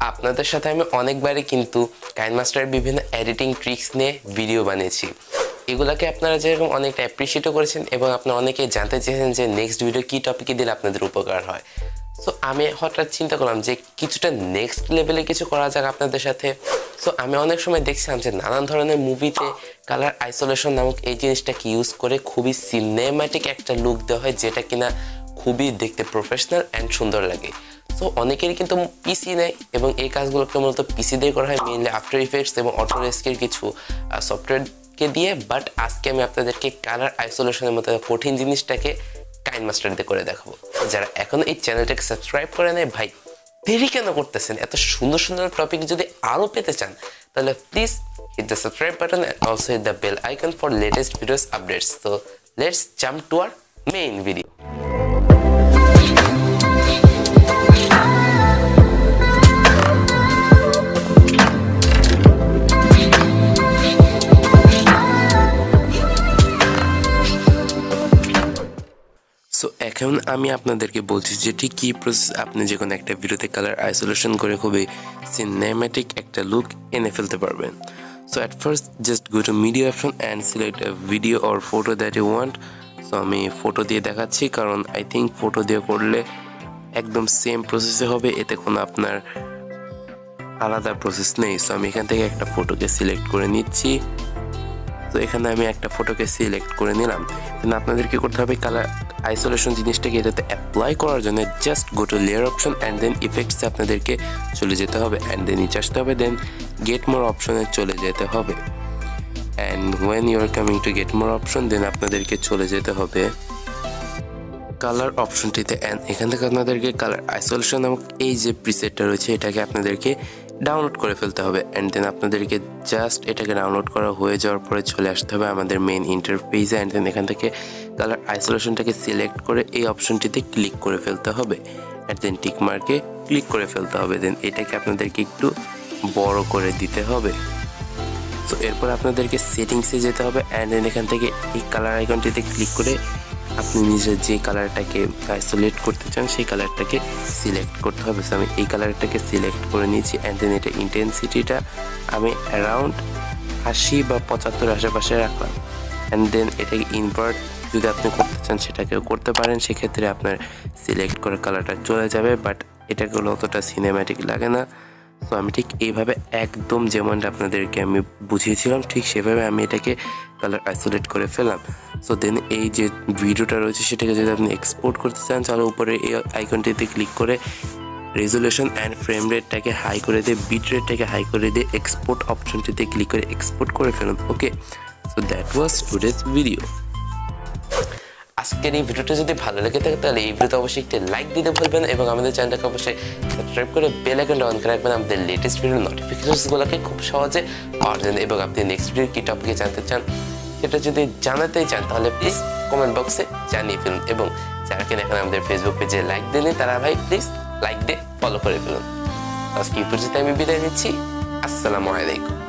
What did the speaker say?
আপনাদের সাথে আমি অনেকবারই কিন্তু কাইনমাস্টারের বিভিন্ন এডিটিং ট্রিক্স নিয়ে ভিডিও বানিয়েছি। এগুলোকে আপনারা যেরকম অনেকটা অ্যাপ্রিসিয়েটও করেছেন এবং আপনারা অনেকেই জানতে চেয়েছেন যে নেক্সট ভিডিও কী টপিকে দিলে আপনাদের উপকার হয়। সো আমি হঠাৎ চিন্তা করলাম যে কিছুটা নেক্সট লেভেলে কিছু করা যাক আপনাদের সাথে। সো আমি অনেক সময় দেখছিলাম যে নানান ধরনের মুভিতে কালার আইসোলেশন নামক এই জিনিসটাকে ইউজ করে খুবই সিনেম্যাটিক একটা লুক দেওয়া হয়, যেটা কিনা খুবই দেখতে প্রফেশনাল অ্যান্ড সুন্দর লাগে। সো অনেকেরই কিন্তু পিসি নেই এবং এই কাজগুলোকে মূলত পিসি দিয়ে করা হয়, মেইনলি আফটার ইফেক্টস এবং অটোডেস্কের কিছু সফটওয়্যারকে দিয়ে। বাট আজকে আমি আপনাদেরকে কালার আইসোলেশনের মতো কঠিন জিনিসটাকে কাইনমাস্টার দিয়ে করে দেখাবো। যারা এখনো এই চ্যানেলটাকে সাবস্ক্রাইব করে নেয়, ভাই দেরি কেন করতেছেন? এত সুন্দর সুন্দর টপিক যদি আরও পেতে চান তাহলে please hit the subscribe button and also hit the bell icon for latest videos updates. So let's jump to our main video. So এখন আমি আপনাদেরকে বলছি যে ঠিক কী প্রসেস আপনি যে কোনো একটা ভিডিওতে কালার আইসোলেশন করে খুবই সিনেম্যাটিক একটা লুক এনে ফেলতে পারবেন। So at first just go to media option and select a video or photo that you want. So আমি ফটো দিয়ে দেখাচ্ছি, কারণ আই থিঙ্ক ফটো দিয়ে করলে একদম সেম প্রসেসে হবে, এতে কোনো আপনার আলাদা প্রসেস নেই। সো আমি এখান থেকে একটা ফটোকে সিলেক্ট করে নিচ্ছি। তো এখানে আমি একটা ফটোকে সিলেক্ট করে নিলাম। দেন আপনাদের কি করতে হবে, কালার আইসোলেশন জিনিসটাকে এটাতে অ্যাপ্লাই করার জন্য just go to layer option and then ইফেক্টসে আপনাদেরকে চলে যেতে হবে অ্যান্ড দেন নিচে আসতে হবে, দেন গেট মোর অপশনে চলে যেতে হবে। And when you are coming to get more option then আপনাদেরকে চলে যেতে হবে কালার অপশনটিতে। অ্যান্ড এখান থেকে আপনাদেরকে কালার আইসোলেশন নামক এই যে প্রিসেটটা রয়েছে এটাকে আপনাদেরকে ডাউনলোড করে ফেলতে হবে। অ্যান্ড দেন আপনাদেরকে জাস্ট এটাকে ডাউনলোড করা হয়ে যাওয়ার পরে চলে আসতে হবে আমাদের মেইন ইন্টারফেসে। অ্যান্ড দেন এখান থেকে কালার আইসোলেশনটাকে সিলেক্ট করে এই অপশনটিতে ক্লিক করে ফেলতে হবে। অ্যান্ড দেন টিক মার্কে ক্লিক করে ফেলতে হবে। দেন এটাকে আপনাদেরকে একটু বড় করে দিতে হবে। তো এরপর আপনাদেরকে সেটিংসে যেতে হবে অ্যান্ড দেন এখান থেকে এই কালার আইকনটিতে ক্লিক করে আপনি নিজের যে কালারটাকে আইসোলেট করতে চান সেই কালারটাকে সিলেক্ট করতে হবে। সো আমি এই কালারটাকে সিলেক্ট করে নিয়েছি অ্যান্ড দেন এটা ইন্টেন্সিটিটা আমি অ্যারাউন্ড 80 বা 75 আশেপাশে রাখলাম। অ্যান্ড দেন এটাকে ইনভার্ট যদি আপনি করতে চান সেটাকেও করতে পারেন, সেক্ষেত্রে আপনার সিলেক্ট করে কালারটা চলে যাবে, বাট এটাকে অতটা সিনেম্যাটিক লাগে না। সো আমি ঠিক এইভাবে একদম যেমনটা আপনাদেরকে আমি বুঝিয়েছিলাম ঠিক সেভাবে আমি এটাকে কালার আইসোলেট করে ফেললাম। সো দেন এই যে ভিডিওটা রয়েছে সেটাকে যদি আপনি এক্সপোর্ট করতে চান তাহলে উপরে এই আইকনটিতে ক্লিক করে রেজুলেশন অ্যান্ড ফ্রেম রেটটাকে হাই করে দিয়ে বিট রেটটাকে হাই করে দিয়ে এক্সপোর্ট অপশনটিতে ক্লিক করে এক্সপোর্ট করে ফেলুন। Okay, so that was today's video. আজকের এই ভিডিওটা যদি ভালো লেগে থাকে তাহলে এই ভিডিওতে অবশ্যই একটি লাইক দিতে ভুলবেন এবং আমাদের চ্যানেলটাকে অবশ্যই সাবস্ক্রাইব করে বেল আইকনটা অন করে রাখবেন আমাদের লেটেস্ট ভিডিওর নোটিফিকেশনসগুলোকে খুব সহজে পাওয়ার জন্য। এবং আপনি নেক্সট ভিডিও কী টপিকে জানতে চান সেটা যদি জানাতেই চান তাহলে প্লিজ কমেন্ট বক্সে জানিয়ে ফেলুন। এবং যারা কিনা এখন আমাদের ফেসবুক পেজে লাইক দেননি তারা ভাই প্লিজ লাইক দিয়ে ফলো করে ফেলুন। আজকে এই পর্যন্ত আমি বিদায় নিচ্ছি। আসসালামু আলাইকুম।